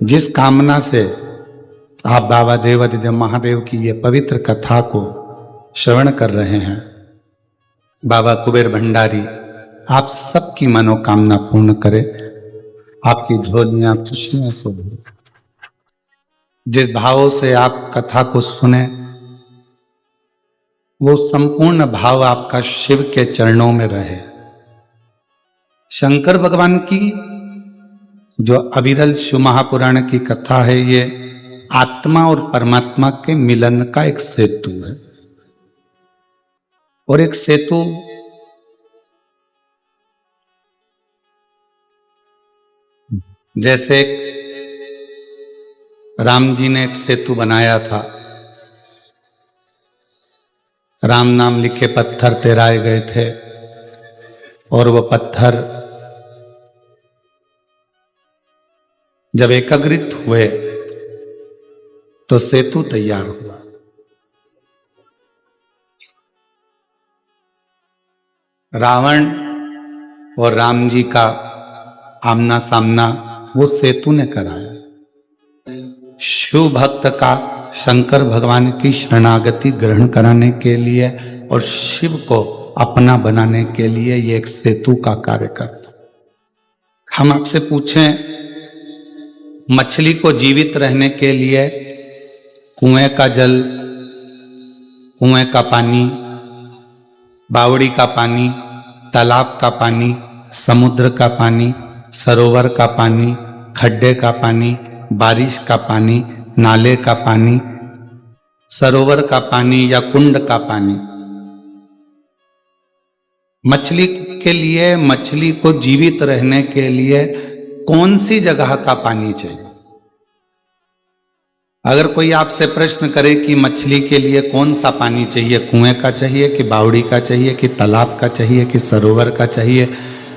जिस कामना से आप बाबा देवाधिदेव महादेव की ये पवित्र कथा को श्रवण कर रहे हैं, बाबा कुबेर भंडारी आप सबकी मनोकामना पूर्ण करे, आपकी झोलियां खुशियों से भरे। जिस भावों से आप कथा को सुने वो संपूर्ण भाव आपका शिव के चरणों में रहे। शंकर भगवान की जो अविरल शिव महापुराण की कथा है, ये आत्मा और परमात्मा के मिलन का एक सेतु है। और एक सेतु जैसे राम जी ने एक सेतु बनाया था, राम नाम लिखे पत्थर तैराए गए थे और वो पत्थर जब एकत्रित हुए तो सेतु तैयार हुआ। रावण और राम जी का आमना सामना वो सेतु ने कराया। शिव भक्त का शंकर भगवान की शरणागति ग्रहण कराने के लिए और शिव को अपना बनाने के लिए ये एक सेतु का कार्य करता। हम आपसे पूछें, मछली को जीवित रहने के लिए कुएं का जल, कुएं का पानी, बावड़ी का पानी, तालाब का पानी, समुद्र का पानी, सरोवर का पानी, खड्डे का पानी, बारिश का पानी, नाले का पानी, सरोवर का पानी या कुंड का पानी, मछली के लिए, मछली को जीवित रहने के लिए कौन सी जगह का पानी चाहिए? अगर कोई आपसे प्रश्न करे कि मछली के लिए कौन सा पानी चाहिए, कुएं का चाहिए कि बावड़ी का चाहिए कि तालाब का चाहिए कि सरोवर का चाहिए,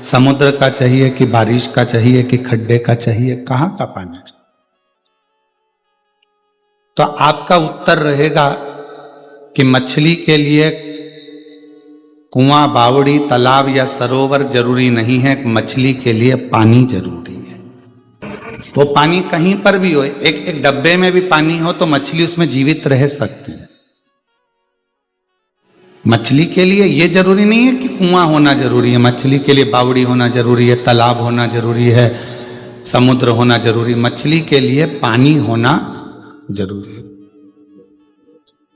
समुद्र का चाहिए कि बारिश का चाहिए कि खड्डे का चाहिए, कहाँ का पानी चाहिए? तो आपका उत्तर रहेगा कि मछली के लिए कुआं, बावड़ी, तालाब या सरोवर जरूरी नहीं है, मछली के लिए पानी जरूरी है। वो पानी कहीं पर भी हो, एक डब्बे में भी पानी हो तो मछली उसमें जीवित रह सकती है। मछली के लिए ये जरूरी नहीं है कि कुआं होना जरूरी है, मछली के लिए बावड़ी होना जरूरी है, तालाब होना जरूरी है, समुद्र होना जरूरी, मछली के लिए पानी होना जरूरी है।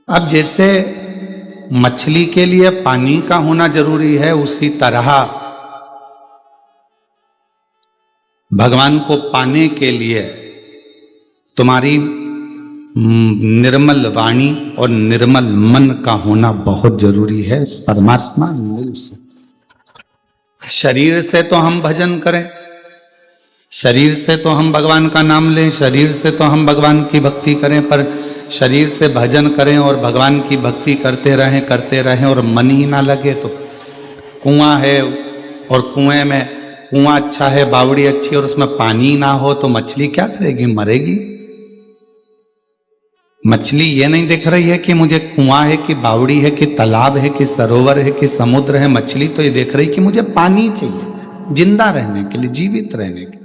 अब जैसे मछली के लिए पानी का होना जरूरी है, उसी तरह भगवान को पाने के लिए तुम्हारी निर्मल वाणी और निर्मल मन का होना बहुत जरूरी है। परमात्मा मिल सकता। शरीर से तो हम भजन करें, शरीर से तो हम भगवान का नाम लें, शरीर से तो हम भगवान की भक्ति करें, पर शरीर से भजन करें और भगवान की भक्ति करते रहें और मन ही ना लगे तो कुआं है और कुएं में कुआं अच्छा है, बावड़ी अच्छी और उसमें पानी ना हो तो मछली क्या करेगी? मरेगी। मछली ये नहीं देख रही है कि मुझे कुआं है कि बावड़ी है कि तालाब है कि सरोवर है कि समुद्र है। मछली तो ये देख रही कि मुझे पानी चाहिए जिंदा रहने के लिए, जीवित रहने के लिए।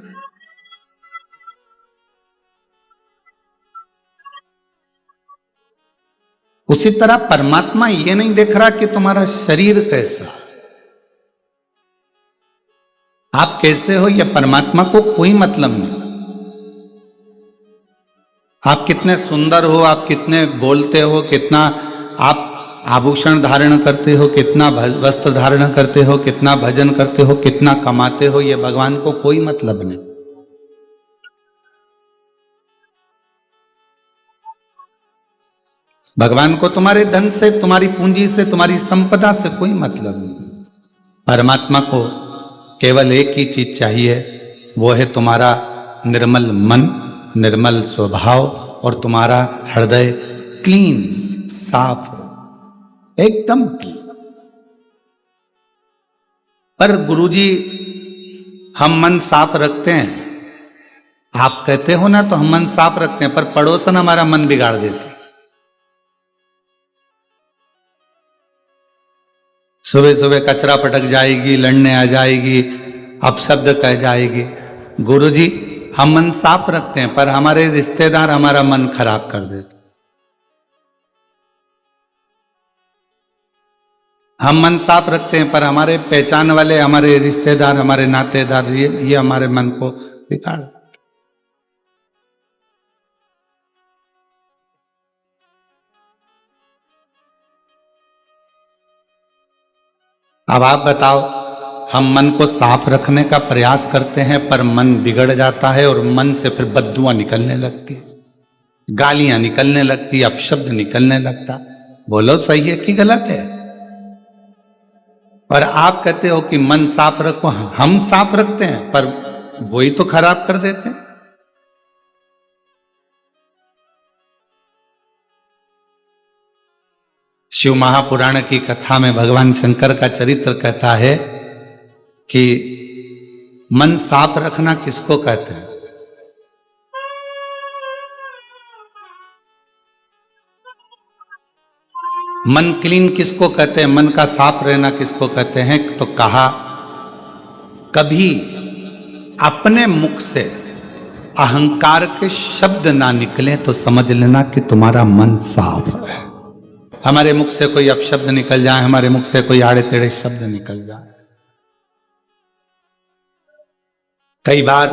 उसी तरह परमात्मा ये नहीं देख रहा कि तुम्हारा शरीर कैसा, आप कैसे हो, यह परमात्मा को कोई मतलब नहीं। आप कितने सुंदर हो, आप कितने बोलते हो, कितना आप आभूषण धारण करते हो, कितना वस्त्र धारण करते हो, कितना भजन करते हो, कितना कमाते हो, यह भगवान को कोई मतलब नहीं। भगवान को तुम्हारे धन से, तुम्हारी पूंजी से, तुम्हारी संपदा से कोई मतलब नहीं। परमात्मा को केवल एक ही चीज चाहिए, वो है तुम्हारा निर्मल मन, निर्मल स्वभाव और तुम्हारा हृदय क्लीन, साफ हो, एकदम क्लीन। पर गुरुजी हम मन साफ रखते हैं, आप कहते हो ना, तो हम मन साफ रखते हैं, पर पड़ोसन हमारा मन बिगाड़ देते। सुबह सुबह कचरा पटक जाएगी, लड़ने आ जाएगी, अपशब्द कह जाएगी। गुरुजी हम मन साफ रखते हैं पर हमारे रिश्तेदार हमारा मन खराब कर देते। हम मन साफ रखते हैं पर हमारे पहचान वाले, हमारे रिश्तेदार, हमारे नातेदार ये हमारे मन को बिगाड़। अब आप बताओ, हम मन को साफ रखने का प्रयास करते हैं पर मन बिगड़ जाता है और मन से फिर बद्दुआं निकलने लगती, गालियां निकलने लगती, अपशब्द निकलने लगता। बोलो सही है कि गलत है? और आप कहते हो कि मन साफ रखो, हम साफ रखते हैं पर वही तो खराब कर देते हैं। शिव महापुराण की कथा में भगवान शंकर का चरित्र कहता है कि मन साफ रखना किसको कहते हैं? मन क्लीन किसको कहते हैं? मन का साफ रहना किसको कहते हैं? तो कहा, कभी अपने मुख से अहंकार के शब्द ना निकले तो समझ लेना कि तुम्हारा मन साफ है। हमारे मुख से कोई अपशब्द निकल जाए, हमारे मुख से कोई आड़े टेढ़े शब्द निकल जाए। कई बार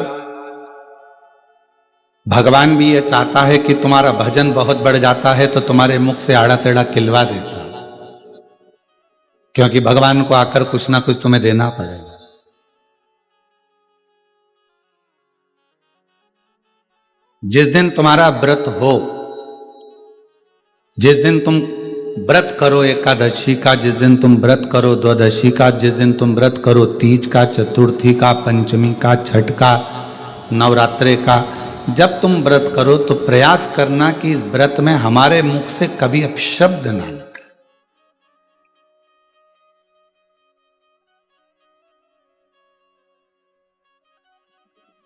भगवान भी ये चाहता है कि तुम्हारा भजन बहुत बढ़ जाता है तो तुम्हारे मुख से आड़ा टेढ़ा किलवा देता है, क्योंकि भगवान को आकर कुछ ना कुछ तुम्हें देना पड़ेगा। जिस दिन तुम्हारा व्रत हो, जिस दिन तुम व्रत करो एकादशी का, जिस दिन तुम व्रत करो द्वादशी का, जिस दिन तुम व्रत करो तीज का, चतुर्थी का, पंचमी का, छठ का, नवरात्रे का, जब तुम व्रत करो तो प्रयास करना कि इस व्रत में हमारे मुख से कभी अपशब्द ना निकले।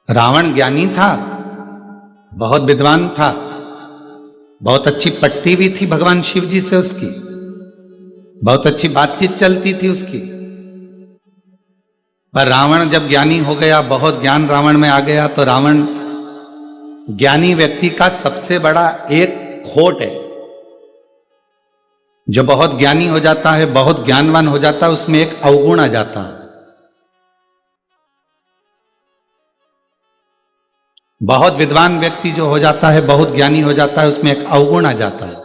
रावण ज्ञानी था, बहुत विद्वान था, बहुत अच्छी पटती भी थी भगवान शिव जी से उसकी, बहुत अच्छी बातचीत चलती थी उसकी। पर रावण जब ज्ञानी हो गया, बहुत ज्ञान रावण में आ गया, तो रावण ज्ञानी व्यक्ति का सबसे बड़ा एक खोट है। जो बहुत ज्ञानी हो जाता है, बहुत ज्ञानवान हो जाता है, उसमें एक अवगुण आ जाता है। बहुत विद्वान व्यक्ति जो हो जाता है, बहुत ज्ञानी हो जाता है, उसमें एक अवगुण आ जाता है।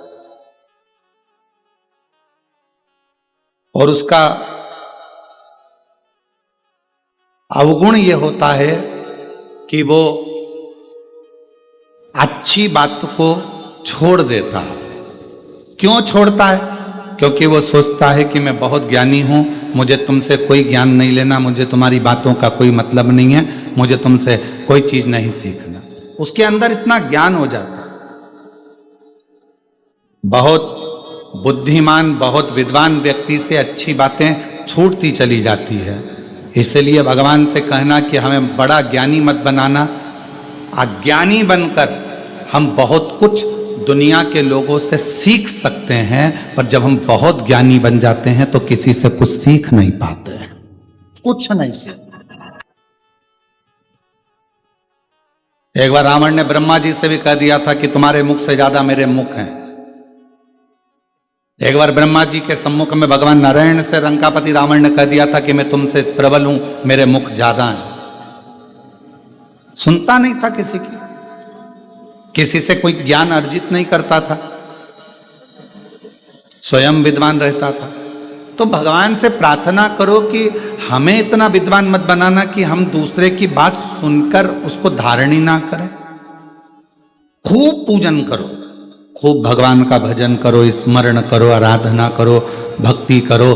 और उसका अवगुण यह होता है कि वो अच्छी बात को छोड़ देता है। क्यों छोड़ता है? क्योंकि वो सोचता है कि मैं बहुत ज्ञानी हूं, मुझे तुमसे कोई ज्ञान नहीं लेना, मुझे तुम्हारी बातों का कोई मतलब नहीं है, मुझे तुमसे कोई चीज नहीं सीखना। उसके अंदर इतना ज्ञान हो जाता है। बहुत बुद्धिमान, बहुत विद्वान व्यक्ति से अच्छी बातें छूटती चली जाती है। इसलिए भगवान से कहना कि हमें बड़ा ज्ञानी मत बनाना, अज्ञानी बनकर हम बहुत कुछ दुनिया के लोगों से सीख सकते हैं, पर जब हम बहुत ज्ञानी बन जाते हैं तो किसी से कुछ सीख नहीं पाते हैं, कुछ नहीं सीख। एक बार रावण ने ब्रह्मा जी से भी कह दिया था कि तुम्हारे मुख से ज्यादा मेरे मुख हैं। एक बार ब्रह्मा जी के सम्मुख में भगवान नारायण से रंकापति रावण ने कह दिया था कि मैं तुमसे प्रबल हूं, मेरे मुख ज्यादा हैं। सुनता नहीं था किसी की, किसी से कोई ज्ञान अर्जित नहीं करता था, स्वयं विद्वान रहता था। तो भगवान से प्रार्थना करो कि हमें इतना विद्वान मत बनाना कि हम दूसरे की बात सुनकर उसको धारणी ना करें। खूब पूजन करो, खूब भगवान का भजन करो, स्मरण करो, आराधना करो, भक्ति करो,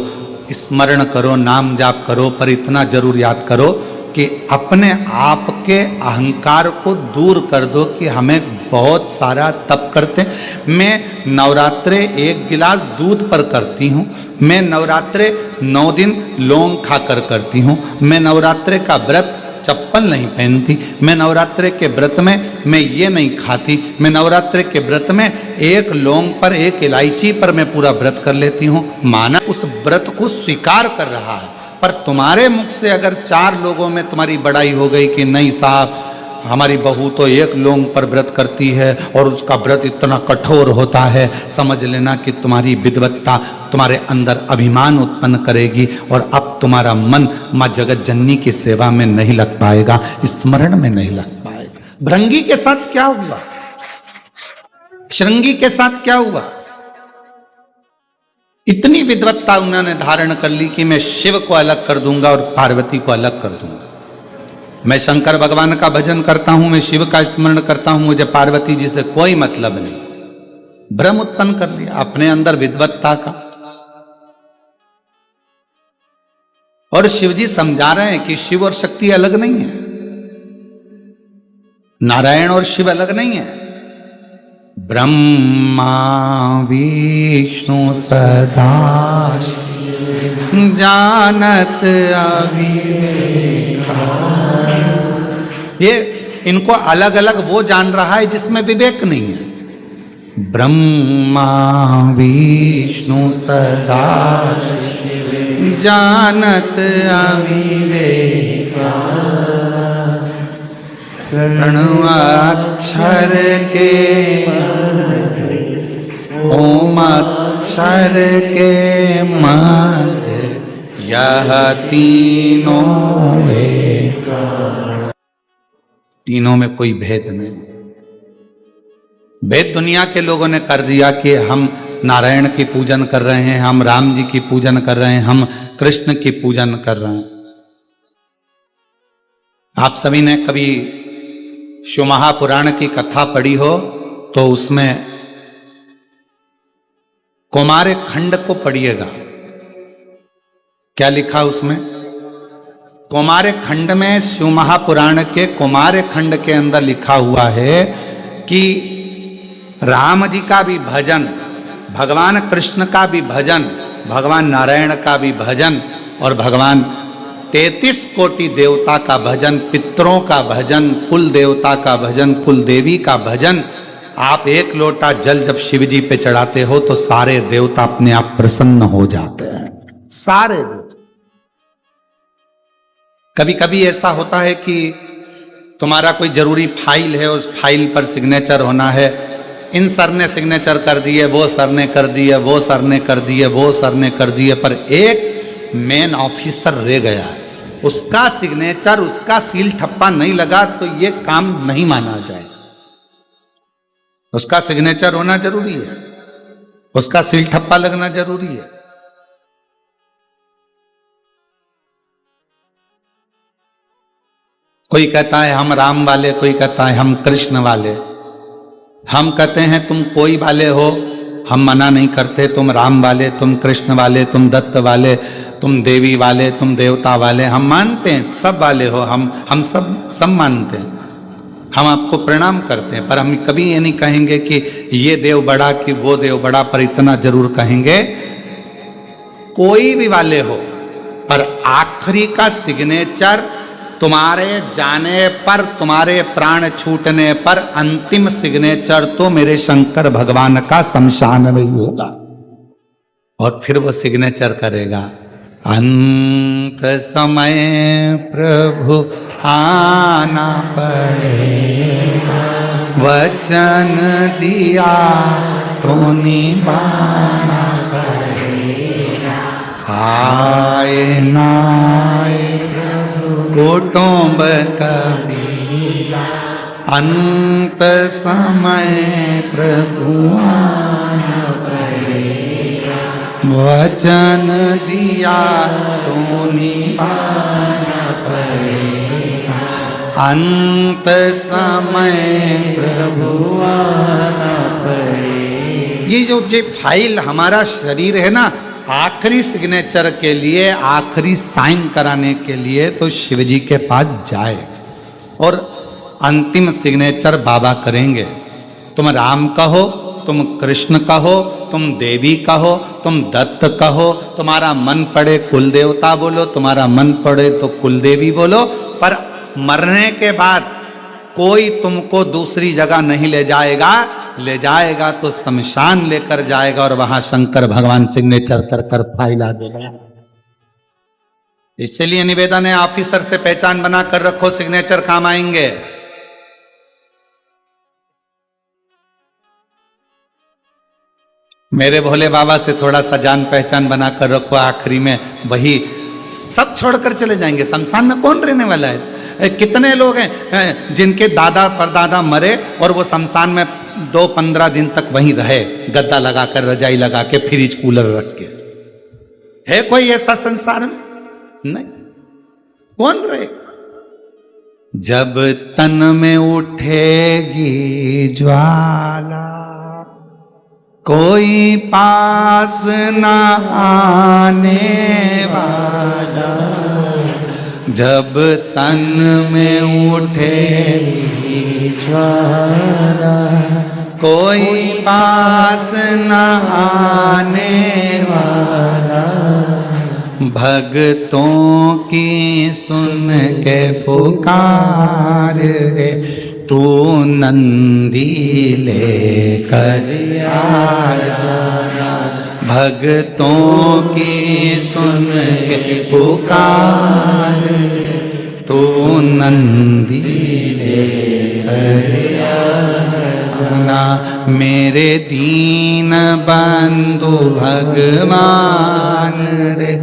स्मरण करो, नाम जाप करो, पर इतना जरूर याद करो कि अपने आप के अहंकार को दूर कर दो कि हमें बहुत सारा तप करते। मैं नवरात्रे 1 गिलास दूध पर करती हूँ, मैं नवरात्रे 9 दिन लौंग खाकर करती हूँ, मैं नवरात्रे का व्रत चप्पल नहीं पहनती, मैं नवरात्रे के व्रत में मैं ये नहीं खाती, मैं नवरात्रे के व्रत में 1 लौंग पर 1 इलायची पर मैं पूरा व्रत कर लेती हूँ। माना उस व्रत को स्वीकार कर रहा है, पर तुम्हारे मुख से अगर 4 लोगों में तुम्हारी बड़ाई हो गई कि नहीं साहब हमारी बहू तो एक लौंग पर व्रत करती है और उसका व्रत इतना कठोर होता है, समझ लेना कि तुम्हारी विद्वत्ता तुम्हारे अंदर अभिमान उत्पन्न करेगी और अब तुम्हारा मन माँ जगत जननी की सेवा में नहीं लग पाएगा, स्मरण में नहीं लग पाएगा। भृंगी के साथ क्या हुआ, श्रृंगी के साथ क्या हुआ? इतनी विद्वत्ता उन्होंने धारण कर ली कि मैं शिव को अलग कर दूंगा और पार्वती को अलग कर दूंगा। मैं शंकर भगवान का भजन करता हूं, मैं शिव का स्मरण करता हूं, मुझे पार्वती जी से कोई मतलब नहीं। भ्रम उत्पन्न कर लिया अपने अंदर विद्वत्ता का। और शिव जी समझा रहे हैं कि शिव और शक्ति अलग नहीं है, नारायण और शिव अलग नहीं है। ब्रह्मा विष्णु सदा जानत अविवेका। ये इनको अलग अलग वो जान रहा है जिसमें विवेक नहीं है। ब्रह्मा विष्णु सदा जानत अविवेका। प्रणवाक्षर के ओम अक्षर के मध्य यह तीनों एका। तीनों में कोई भेद नहीं। भेद दुनिया के लोगों ने कर दिया कि हम नारायण की पूजन कर रहे हैं, हम राम जी की पूजन कर रहे हैं, हम कृष्ण की पूजन कर रहे हैं। आप सभी ने कभी शिव महापुराण की कथा पढ़ी हो तो उसमें कुमार खंड को पढ़िएगा। क्या लिखा उसमें? कुमार खंड में, शिव महापुराण के कुमार खंड के अंदर लिखा हुआ है कि राम जी का भी भजन, भगवान कृष्ण का भी भजन, भगवान नारायण का भी भजन और भगवान 33 कोटि देवता का भजन, पितरों का भजन, कुल देवता का भजन, कुल देवी का भजन। आप एक लोटा जल जब शिव जी पे चढ़ाते हो तो सारे देवता अपने आप प्रसन्न हो जाते हैं, सारे देवता। कभी कभी ऐसा होता है कि तुम्हारा कोई जरूरी फाइल है, उस फाइल पर सिग्नेचर होना है, इन सर ने सिग्नेचर कर दिए, वो सर ने कर दिए, वो सर ने कर दिए, वो सर ने कर दिए, पर एक मेन ऑफिसर रह गया है, उसका सिग्नेचर, उसका सील ठप्पा नहीं लगा तो ये काम नहीं माना जाए। उसका सिग्नेचर होना जरूरी है, उसका सील ठप्पा लगना जरूरी है। कोई कहता है हम राम वाले, कोई कहता है हम कृष्ण वाले। हम कहते हैं तुम कोई वाले हो, हम मना नहीं करते, तुम राम वाले, तुम कृष्ण वाले, तुम दत्त वाले, तुम देवी वाले, तुम देवता वाले, हम मानते हैं, सब वाले हो, हम सब मानते हैं, हम आपको प्रणाम करते हैं। पर हम कभी ये नहीं कहेंगे कि ये देव बड़ा कि वो देव बड़ा, पर इतना जरूर कहेंगे कोई भी वाले हो, पर आखिरी का सिग्नेचर तुम्हारे जाने पर, तुम्हारे प्राण छूटने पर अंतिम सिग्नेचर तो मेरे शंकर भगवान का शमशान में ही होगा। और फिर वो सिग्नेचर करेगा, अंत समय प्रभु आना पड़ेगा, वचन दिया तो निभाना पड़ेगा, आए नाए कुटुंब कबीला, अंत समय प्रभु आना पड़ेगा, वचन दिया तो निभाना पड़ेगा, अंत समय प्रभु आना पड़ेगा। ये जो फाइल हमारा शरीर है ना, आखिरी सिग्नेचर के लिए, आखिरी साइन कराने के लिए तो शिव जी के पास जाए और अंतिम सिग्नेचर बाबा करेंगे। तुम राम कहो, तुम कृष्ण कहो, तुम देवी कहो, तुम दत्त कहो, तुम्हारा मन पड़े कुल देवता बोलो, तुम्हारा मन पड़े तो कुल देवी बोलो, पर मरने के बाद कोई तुमको दूसरी जगह नहीं ले जाएगा, ले जाएगा तो शमशान लेकर जाएगा और वहां शंकर भगवान सिग्नेचर कर फाइल देगा। इसलिए निवेदन है, ऑफिसर से पहचान बना कर रखो, सिग्नेचर काम आएंगे। मेरे भोले बाबा से थोड़ा सा जान पहचान बनाकर रखो, आखिरी में वही सब छोड़कर चले जाएंगे। शमशान में कौन रहने वाला है? कितने लोग हैं जिनके दादा परदादा मरे और वो शमशान में 2-15 दिन तक वहीं रहे, गद्दा लगाकर, रजाई लगा के, फ्रिज कूलर रख के। है कोई ऐसा संसार में? नहीं। कौन रहेगा? जब तन में उठेगी ज्वाला, कोई पास न आने वाला। जब तन में उठेगी ज्वाला, कोई पास न आने वाला। भक्तों की सुन के पुकार रे, तू नंदी लेकर आजा। भक्तों की सुन के पुकार, तू नंदी लेकर आना। मेरे दीन बंधु भगवान रे,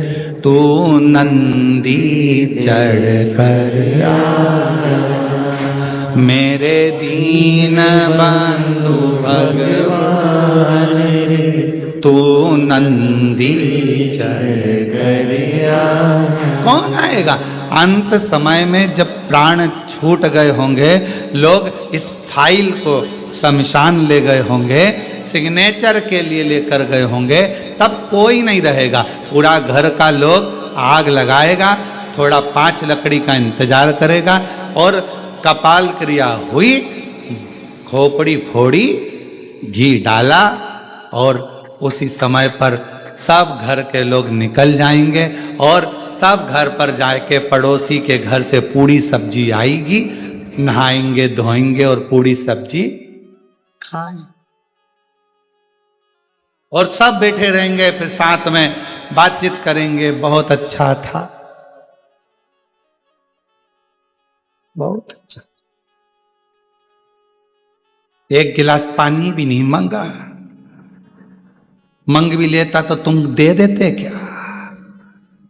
तू नंदी चढ़ कर आजा। मेरे दीन बंधु भगवान रे, तू नंदी चढ़ कर आजा। कौन आएगा? अंत समय में जब प्राण छूट गए होंगे, लोग इस फाइल को शमशान ले गए होंगे, सिग्नेचर के लिए लेकर गए होंगे, तब कोई नहीं रहेगा। पूरा घर का लोग आग लगाएगा, थोड़ा 5 लकड़ी का इंतजार करेगा, और कपाल क्रिया हुई, खोपड़ी फोड़ी, घी डाला, और उसी समय पर सब घर के लोग निकल जाएंगे, और सब घर पर जाके पड़ोसी के घर से पूड़ी सब्जी आएगी, नहाएंगे धोएंगे और पूड़ी सब्जी खाएं, और सब बैठे रहेंगे, फिर साथ में बातचीत करेंगे। बहुत अच्छा था, बहुत अच्छा। एक गिलास पानी भी नहीं मांगा, मंग भी लेता तो तुम दे देते क्या?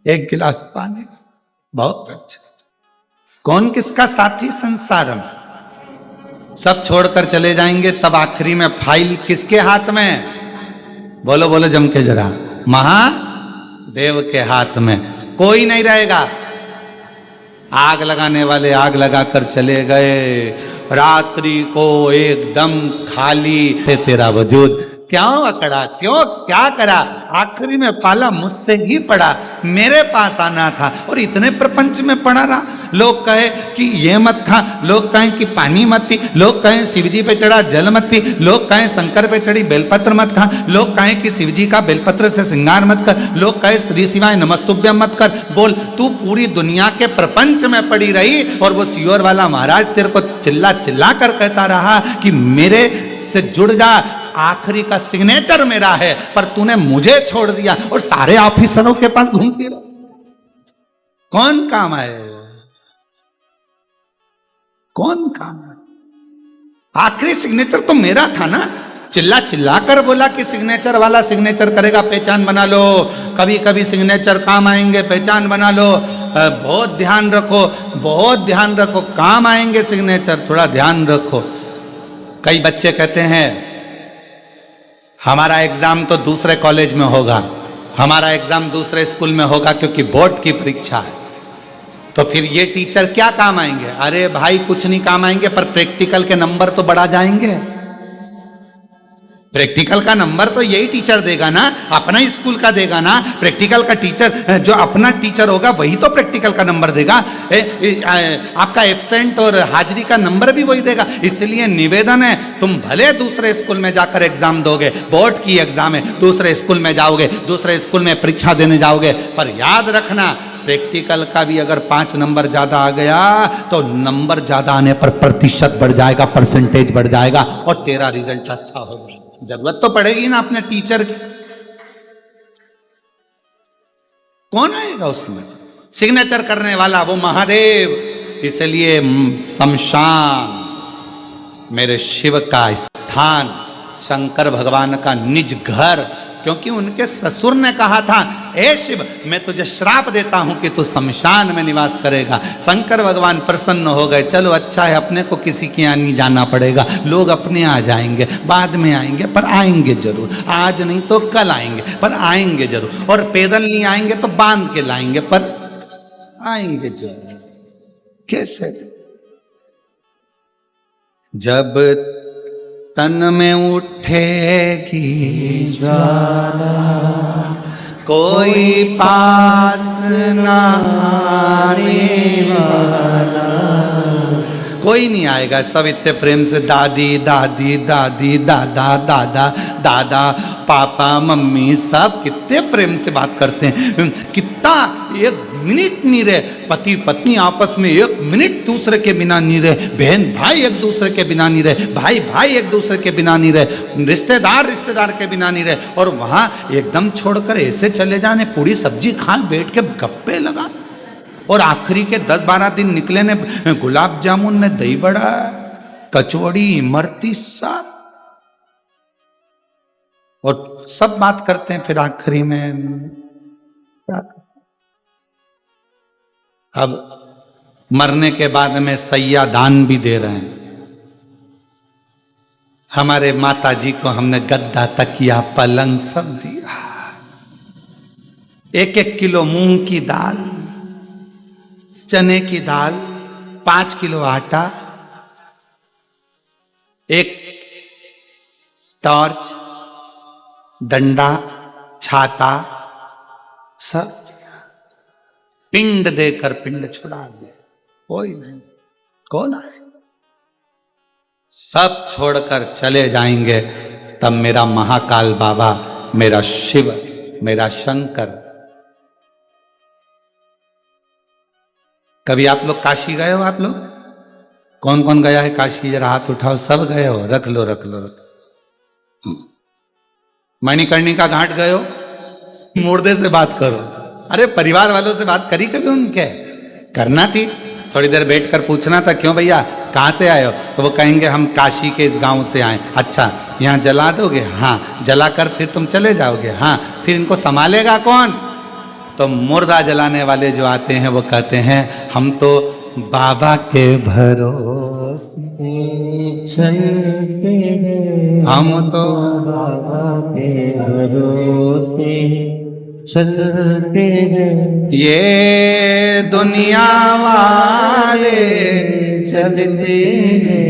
एक गिलास पानी, बहुत अच्छा। कौन किसका साथी संसार में? सब छोड़कर चले जाएंगे, तब आखिरी में फाइल किसके हाथ में? बोलो बोलो जम के जरा। महादेव के हाथ में। कोई नहीं रहेगा। आग लगाने वाले आग लगाकर चले गए, रात्रि को एकदम खाली है तेरा वजूद। क्यों अकड़ा? क्यों? क्या करा? आखिरी में पाला मुझसे ही पड़ा, मेरे पास आना था, और इतने प्रपंच में पड़ा रहा। लोग कहे कि ये मत खा, लोग कहें कि पानी मत पी, लोग कहें शिवजी पे चढ़ा जल मत पी, लोग कहें शंकर पे चढ़ी बेलपत्र मत खा, लोग कहें कि शिवजी का बेलपत्र से श्रृंगार मत कर, लोग कहें श्री शिवाय नमस्तुभ्यम मत कर। बोल, तू पूरी दुनिया के प्रपंच में पड़ी रही, और वो सियोर वाला महाराज तेरे को चिल्ला चिल्ला कर कहता रहा कि मेरे से जुड़ जा, आखिरी का सिग्नेचर मेरा है, पर तूने मुझे छोड़ दिया और सारे ऑफिसरों के पास घूम फिर। कौन काम आए? कौन काम है? आखिरी सिग्नेचर तो मेरा था ना। चिल्ला चिल्ला कर बोला कि सिग्नेचर वाला सिग्नेचर करेगा, पहचान बना लो। कभी कभी सिग्नेचर काम आएंगे, पहचान बना लो। बहुत ध्यान रखो, बहुत ध्यान रखो, काम आएंगे सिग्नेचर, थोड़ा ध्यान रखो। कई बच्चे कहते हैं हमारा एग्जाम तो दूसरे कॉलेज में होगा, हमारा एग्जाम दूसरे स्कूल में होगा, क्योंकि बोर्ड की परीक्षा है, तो फिर ये टीचर क्या काम आएंगे? अरे भाई कुछ नहीं काम आएंगे, पर प्रैक्टिकल के नंबर तो बढ़ा जाएंगे। प्रैक्टिकल का नंबर तो यही टीचर देगा ना, अपना स्कूल का देगा ना। प्रैक्टिकल का टीचर जो अपना टीचर होगा वही तो प्रैक्टिकल का नंबर देगा। आपका एब्सेंट और हाजिरी का नंबर भी वही देगा। इसलिए निवेदन है, तुम भले दूसरे स्कूल में जाकर एग्जाम दोगे, बोर्ड की एग्जाम है, दूसरे स्कूल में जाओगे, दूसरे स्कूल में परीक्षा देने जाओगे, पर याद रखना प्रैक्टिकल का भी अगर 5 नंबर ज्यादा आ गया तो नंबर ज्यादा आने पर प्रतिशत बढ़ जाएगा, परसेंटेज बढ़ जाएगा, और तेरा रिजल्ट अच्छा होगा। जरूरत तो पड़ेगी ना अपने टीचर की। कौन आएगा उसमें? सिग्नेचर करने वाला वो महादेव। इसलिए शमशान मेरे शिव का स्थान, शंकर भगवान का निज घर, क्योंकि उनके ससुर ने कहा था, हे शिव मैं तुझे श्राप देता हूं कि तू शमशान में निवास करेगा। शंकर भगवान प्रसन्न हो गए, चलो अच्छा है, अपने को किसी के यहाँ नहीं जाना पड़ेगा, लोग अपने आ जाएंगे, बाद में आएंगे, पर आएंगे जरूर, आज नहीं तो कल आएंगे, पर आएंगे जरूर, और पैदल नहीं आएंगे तो बांध के लाएंगे, पर आएंगे जरूर। कैसे? जब तन में उठेगी ज्वाला, कोई पास न आने वाला, कोई नहीं आएगा। सब इतने प्रेम से दादी दादी दादी दादा दादा दादा पापा मम्मी सब कितने प्रेम से बात करते हैं। कितना एक मिनट नहीं रहे, पति पत्नी आपस में एक मिनट दूसरे के बिना नहीं रहे, बहन भाई एक दूसरे के बिना नहीं रहे, भाई भाई एक दूसरे के बिना नहीं रहे, रिश्तेदार रिश्तेदार के बिना नहीं रहे, और वहां एकदम छोड़कर ऐसे चले जाने, पूरी सब्जी खा बैठ के गप्पे लगा, और आखिरी के 10-12 दिन निकले ने गुलाब जामुन ने दही बड़ा कचौड़ी इमरती सब, और सब बात करते हैं। फिर आखिरी में अब मरने के बाद में सैया दान भी दे रहे हैं। हमारे माता जी को हमने गद्दा तकिया पलंग सब दिया, 1-1 किलो मूंग की दाल, चने की दाल, 5 किलो आटा, एक टॉर्च, डंडा, छाता, सब पिंड देकर पिंड छुड़ा दे। कोई नहीं, कौन आए? सब छोड़कर चले जाएंगे। तब मेरा महाकाल बाबा, मेरा शिव, मेरा शंकर। कभी आप लोग काशी गए हो? आप लोग कौन कौन गया है काशी? जरा हाथ उठाओ। सब गए हो? रख लो रख लो रख। मणिकर्णिका घाट गए हो? मुर्दे से बात करो। अरे परिवार वालों से बात करी कभी? उनके करना थी, थोड़ी देर बैठकर पूछना था, क्यों भैया कहाँ से आए हो? तो वो कहेंगे हम काशी के इस गांव से आए। अच्छा, यहाँ जला दोगे? हाँ। जलाकर फिर तुम चले जाओगे? हाँ। फिर इनको संभालेगा कौन? तो मुर्दा जलाने वाले जो आते हैं वो कहते हैं हम तो बाबा के भरोसे चलते हैं, हम तो बाबा के भरोसे चलते हैं, ये दुनिया वाले चलते हैं,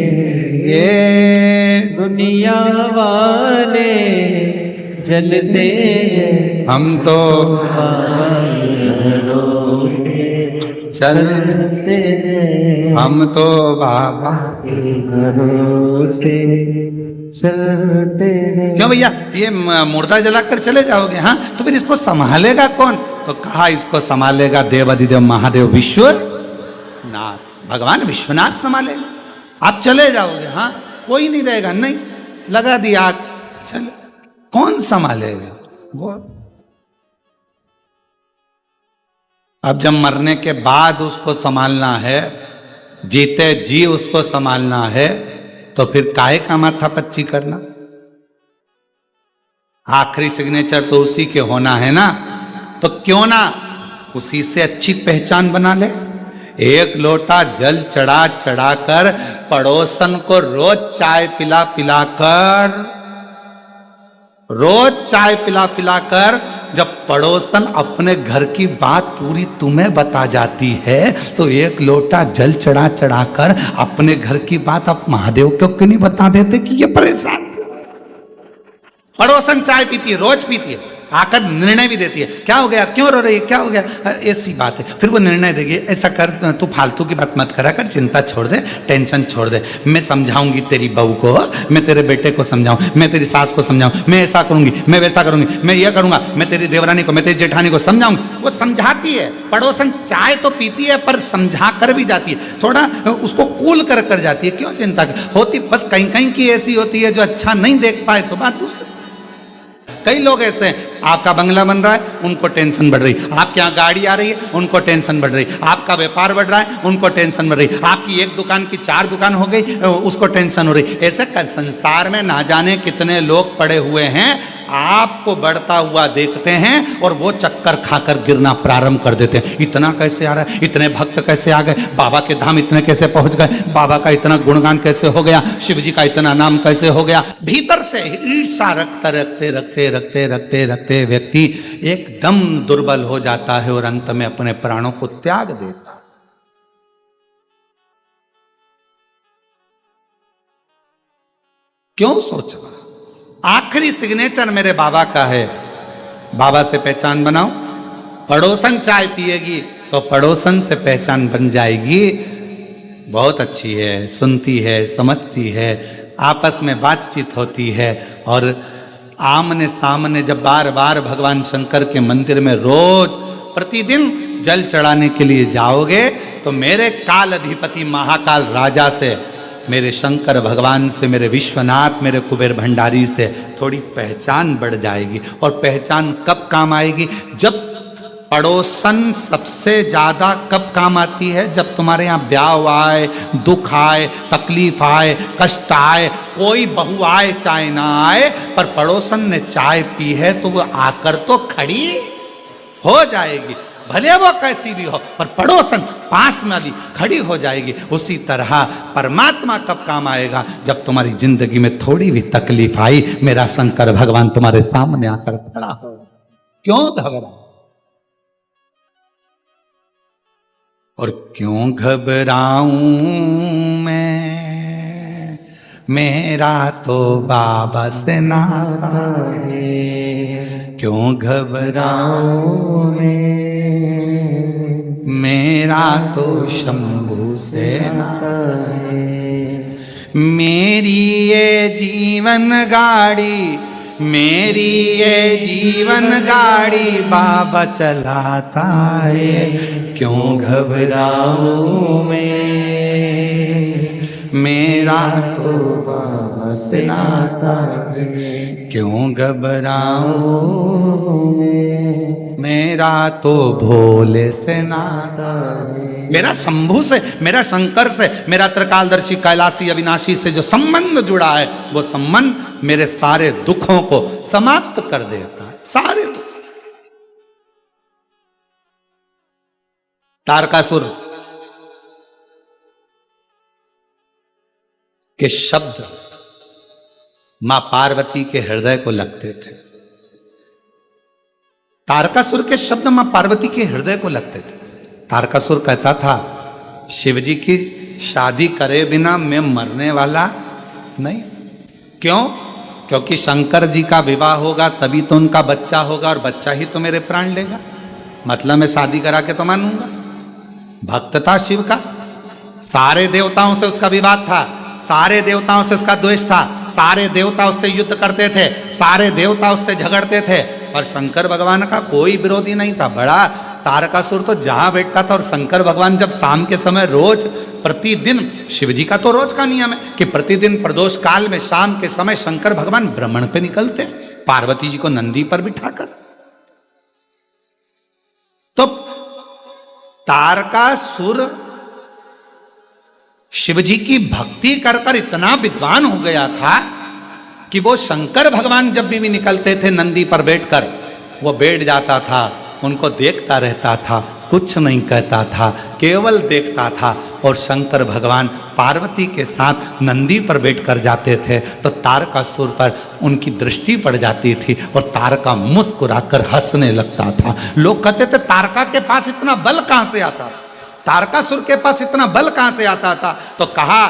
ये दुनिया वाले चलते हैं, हम तो बाबा के भरोसे चलते हैं, हम तो बाबा के भरोसे चलते हैं। क्यों भैया ये मुर्दा जलाकर चले जाओगे? हाँ। तो फिर इसको संभालेगा कौन? तो कहा इसको संभालेगा देवाधिदेव महादेव विश्वनाथ, भगवान विश्वनाथ संभालेगा। आप चले जाओगे? हाँ। कोई नहीं रहेगा? नहीं। लगा दिया आग, चले। कौन संभालेगा वो? अब जब मरने के बाद उसको संभालना है, जीते जी उसको संभालना है, तो फिर काहे का माथा पच्ची करना? आखिरी सिग्नेचर तो उसी के होना है ना, तो क्यों ना उसी से अच्छी पहचान बना ले। एक लोटा जल चढ़ा चढ़ाकर पड़ोसन को रोज चाय पिला पिलाकर, रोज चाय पिला पिलाकर जब पड़ोसन अपने घर की बात पूरी तुम्हें बता जाती है, तो एक लोटा जल चढ़ा चढ़ाकर अपने घर की बात आप महादेव को क्यों नहीं बता देते कि ये परेशान? पड़ोसन चाय पीती है, रोज पीती है, आकर निर्णय भी देती है, क्या हो गया, क्यों रो रही है, क्या हो गया, ऐसी बात है। फिर वो निर्णय देगी, ऐसा कर, तू फालतू की बात मत करा कर, चिंता छोड़ दे, टेंशन छोड़ दे, मैं समझाऊंगी तेरी बहू को, मैं तेरे बेटे को समझाऊं, मैं तेरी सास को समझाऊं, मैं ऐसा करूंगी, मैं वैसा करूंगी, मैं ये करूंगा, मैं तेरी देवरानी को, मैं तेरी जेठानी को समझाऊंगी। वो समझाती है। पड़ोसन चाय तो पीती है पर समझा कर भी जाती है, थोड़ा उसको कूल कर जाती है। क्यों चिंता होती? बस कहीं कहीं की ऐसी होती है जो अच्छा नहीं देख पाए तो बात दूसरी। कई लोग ऐसे हैं आपका बंगला बन रहा है, उनको टेंशन बढ़ रही, आपके यहाँ गाड़ी आ रही है, उनको टेंशन बढ़ रही, आपका व्यापार बढ़ रहा है, उनको टेंशन बढ़ रही, आपकी एक दुकान की 4 दुकान हो गई, उसको टेंशन हो रही। ऐसे संसार में ना जाने कितने लोग पड़े हुए हैं, आपको बढ़ता हुआ देखते हैं और वो चक्कर खाकर गिरना प्रारंभ कर देते हैं। इतना कैसे आ रहा है, इतने भक्त कैसे आ गए, बाबा के धाम इतने कैसे पहुंच गए, बाबा का इतना गुणगान कैसे हो गया, शिव जी का इतना नाम कैसे हो गया। भीतर से ईर्षा रखते रखते रखते रखते रखते रखते व्यक्ति एकदम दुर्बल हो जाता है और अंत में अपने प्राणों को त्याग देता है। क्यों सोचना? आखिरी सिग्नेचर मेरे बाबा का है, बाबा से पहचान बनाओ। पड़ोसन चाय पिएगी तो पड़ोसन से पहचान बन जाएगी। बहुत अच्छी है, सुनती है, समझती है, आपस में बातचीत होती है और आमने सामने जब बार बार भगवान शंकर के मंदिर में रोज प्रतिदिन जल चढ़ाने के लिए जाओगे तो मेरे काल अधिपति महाकाल राजा से, मेरे शंकर भगवान से, मेरे विश्वनाथ, मेरे कुबेर भंडारी से थोड़ी पहचान बढ़ जाएगी। और पहचान कब काम आएगी? जब पड़ोसन सबसे ज्यादा कब काम आती है? जब तुम्हारे यहाँ ब्याह आए, दुख आए, तकलीफ आए, कष्ट आए, कोई बहू आए चाहे ना आए, पर पड़ोसन ने चाय पी है तो वो आकर तो खड़ी हो जाएगी, भले वो कैसी भी हो, पर पड़ोसन पास में वाली खड़ी हो जाएगी। उसी तरह परमात्मा कब काम आएगा? जब तुम्हारी जिंदगी में थोड़ी भी तकलीफ आई, मेरा शंकर भगवान तुम्हारे सामने आकर खड़ा हो। क्यों घबरा? और क्यों घबराऊं मैं, मेरा तो बाबा से नाता है। क्यों घबराऊं मेरा तो शंभू से नाता है। मेरी ये जीवन गाड़ी, मेरी ये जीवन गाड़ी बाबा चलाता है। क्यों घबराऊं मैं, मेरा तो बाबा से नाता है। क्यों घबराऊं मेरा तो भोले से नाता है। मेरा शंभू से, मेरा शंकर से, मेरा त्रिकालदर्शी कैलाशी अविनाशी से जो संबंध जुड़ा है, वो संबंध मेरे सारे दुखों को समाप्त कर देता है। सारे दुख। तारकासुर के शब्द मां पार्वती के हृदय को लगते थे। तारकासुर के शब्द मां पार्वती के हृदय को लगते थे। तारकासुर कहता था, शिवजी की शादी करे बिना मैं मरने वाला नहीं। क्यों? क्योंकि शंकर जी का विवाह होगा तभी तो उनका बच्चा होगा और बच्चा ही तो मेरे प्राण लेगा, मतलब मैं शादी करा के तो मानूंगा। भक्त था शिव का, सारे देवताओं से उसका विवाद था, सारे देवताओं से उसका द्वेष था, सारे देवता उससे युद्ध करते थे, सारे देवता उससे झगड़ते थे, और शंकर भगवान का कोई विरोधी नहीं था। बड़ा तारकासुर तो जहां बैठता था, और शंकर भगवान जब शाम के समय रोज प्रतिदिन, शिवजी का तो रोज का नियम है कि प्रतिदिन प्रदोष काल में शाम के समय शंकर भगवान भ्रमण पे निकलते, पार्वती जी को नंदी पर बिठाकर। तो तारकासुर शिवजी की भक्ति कर कर इतना विद्वान हो गया था कि वो शंकर भगवान जब भी निकलते थे नंदी पर बैठकर, वो बैठ जाता था, उनको देखता रहता था, कुछ नहीं कहता था, केवल देखता था। और शंकर भगवान पार्वती के साथ नंदी पर बैठकर जाते थे तो तारकासुर पर उनकी दृष्टि पड़ जाती थी और तारका मुस्कुराकर हंसने लगता था। लोग कहते थे तारका के पास इतना बल कहां से आता, तारकासुर के पास इतना बल कहां से आता था? तो कहा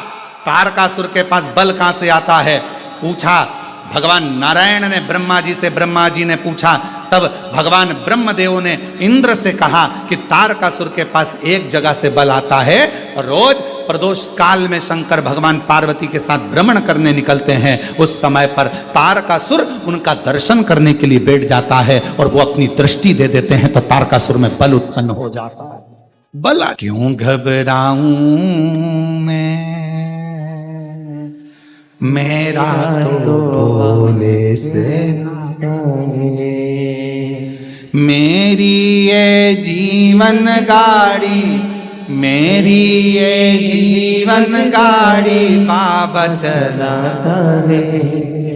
तारकासुर के पास बल कहां से आता है? पूछा भगवान नारायण ने ब्रह्मा जी से, ब्रह्मा जी ने पूछा, तब भगवान ब्रह्मदेव ने इंद्र से कहा कि तारकासुर के पास एक जगह से बल आता है, और रोज प्रदोष काल में शंकर भगवान पार्वती के साथ भ्रमण करने निकलते हैं। उस समय पर तारकासुर उनका दर्शन करने के लिए बैठ जाता है और वो अपनी दृष्टि दे देते हैं, तो तारकासुर में बल उत्पन्न हो जाता है। बल क्यों घबराऊं मैं, मेरा तो भोले से नाता है। मेरी ये जीवन गाड़ी, मेरी ये जीवन गाड़ी बाबा चलाता है,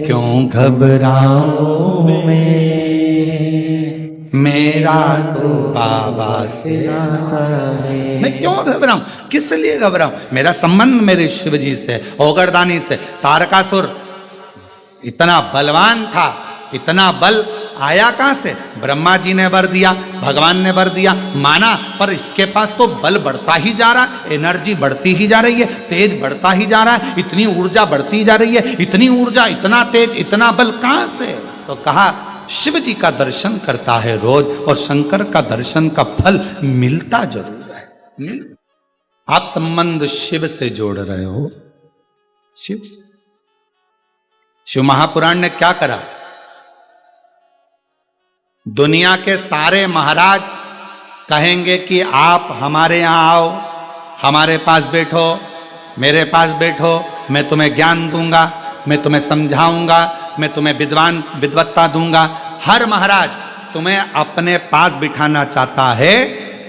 क्यों घबराऊं मैं, मेरा तो बाबा से आता है। मैं क्यों घबराऊं, किस लिए घबराऊं? मेरा संबंध मेरे शिव जी से, ओगरदानी से। तारकासुर इतना बलवान था, इतना बल आया कहां से? ब्रह्मा जी ने वर दिया, भगवान ने वर दिया, माना, पर इसके पास तो बल बढ़ता ही जा रहा है, एनर्जी बढ़ती ही जा रही है, तेज बढ़ता ही जा रहा है, इतनी ऊर्जा बढ़ती जा रही है, इतनी ऊर्जा, इतना तेज, इतना बल कहां से? तो कहा शिव जी का दर्शन करता है रोज, और शंकर का दर्शन का फल मिलता जरूर है। आप संबंध शिव से जोड़ रहे हो, शिव से। शिव महापुराण ने क्या करा? दुनिया के सारे महाराज कहेंगे कि आप हमारे यहां आओ, हमारे पास बैठो, मेरे पास बैठो, मैं तुम्हें ज्ञान दूंगा, मैं तुम्हें समझाऊंगा, मैं तुम्हें विद्वत्ता दूंगा। हर महाराज तुम्हें अपने पास बिठाना चाहता है,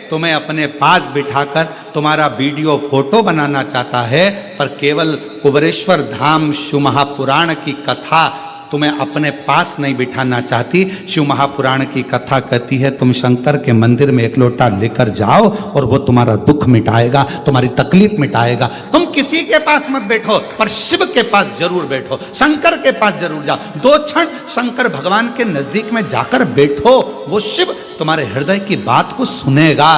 तुम्हें अपने पास बिठाकर तुम्हारा वीडियो फोटो बनाना चाहता है, पर केवल कुबेरेश्वर धाम शिव महापुराण की कथा तुम्हें अपने पास नहीं बिठाना चाहती। शिव महापुराण की कथा कहती है तुम शंकर के मंदिर में एक लोटा लेकर जाओ और वो तुम्हारा दुख मिटाएगा, तुम्हारी तकलीफ मिटाएगा। तुम किसी के पास मत बैठो, पर शिव के पास जरूर बैठो, शंकर के पास जरूर जाओ। 2 क्षण शंकर भगवान के नजदीक में जाकर बैठो, वो शिव तुम्हारे हृदय की बात को सुनेगा।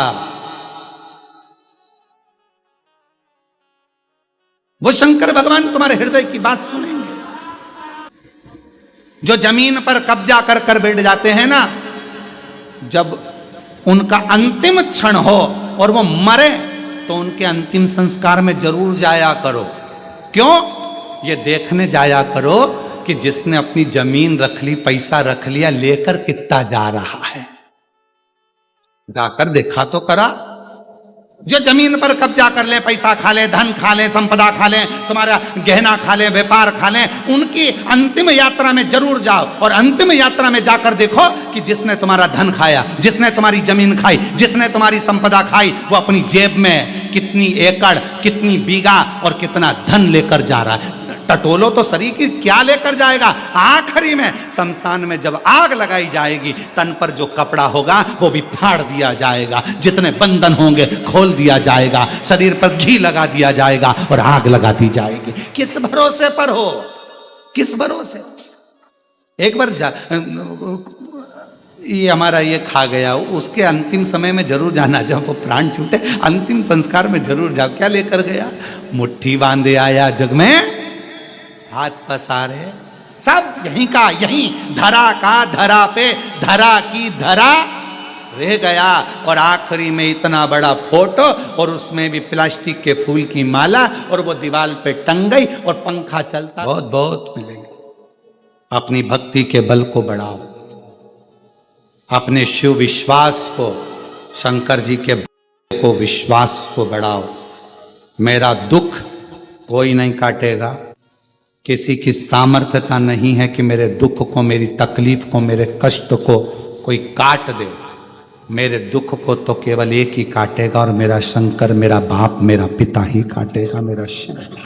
वो शंकर भगवान तुम्हारे हृदय की बात सुनेंगे। जो जमीन पर कब्जा कर कर बैठ जाते हैं ना, जब उनका अंतिम क्षण हो और वो मरे, तो उनके अंतिम संस्कार में जरूर जाया करो। क्यों? ये देखने जाया करो कि जिसने अपनी जमीन रख ली, पैसा रख लिया, लेकर कितना जा रहा है। जाकर देखा तो करा। जो जमीन पर कब्जा कर ले, पैसा खा ले, धन खा ले, संपदा खा ले, तुम्हारा गहना खा ले, व्यापार खा ले, उनकी अंतिम यात्रा में जरूर जाओ और अंतिम यात्रा में जाकर देखो कि जिसने तुम्हारा धन खाया, जिसने तुम्हारी जमीन खाई, जिसने तुम्हारी संपदा खाई, वो अपनी जेब में कितनी एकड़, कितनी बीघा और कितना धन लेकर जा रहा है। टटोलो तो शरीर की क्या लेकर जाएगा? आखिरी में शमशान में जब आग लगाई जाएगी, तन पर जो कपड़ा होगा वो भी फाड़ दिया जाएगा, जितने बंधन होंगे खोल दिया जाएगा, शरीर पर घी लगा दिया जाएगा और आग लगा दी जाएगी। किस भरोसे पर हो? किस भरोसे? एक बार ये हमारा ये खा गया, उसके अंतिम समय में जरूर जाना, जब वो प्राण छूटे अंतिम संस्कार में जरूर जाओ। क्या लेकर गया? मुट्ठी बांधे आया जग में, हाथ पसारे, सब यहीं का यहीं, धरा का धरा पे, धरा की धरा रह गया। और आखिरी में इतना बड़ा फोटो, और उसमें भी प्लास्टिक के फूल की माला, और वो दीवार पे टंग गई और पंखा चलता। बहुत बहुत मिलेंगे। अपनी भक्ति के बल को बढ़ाओ, अपने शिव विश्वास को, शंकर जी के को विश्वास को बढ़ाओ। मेरा दुख कोई नहीं काटेगा, किसी की सामर्थ्यता नहीं है कि मेरे दुख को, मेरी तकलीफ को, मेरे कष्ट को कोई काट दे। मेरे दुख को तो केवल एक ही काटेगा, और मेरा शंकर, मेरा बाप, मेरा पिता ही काटेगा, मेरा शिव।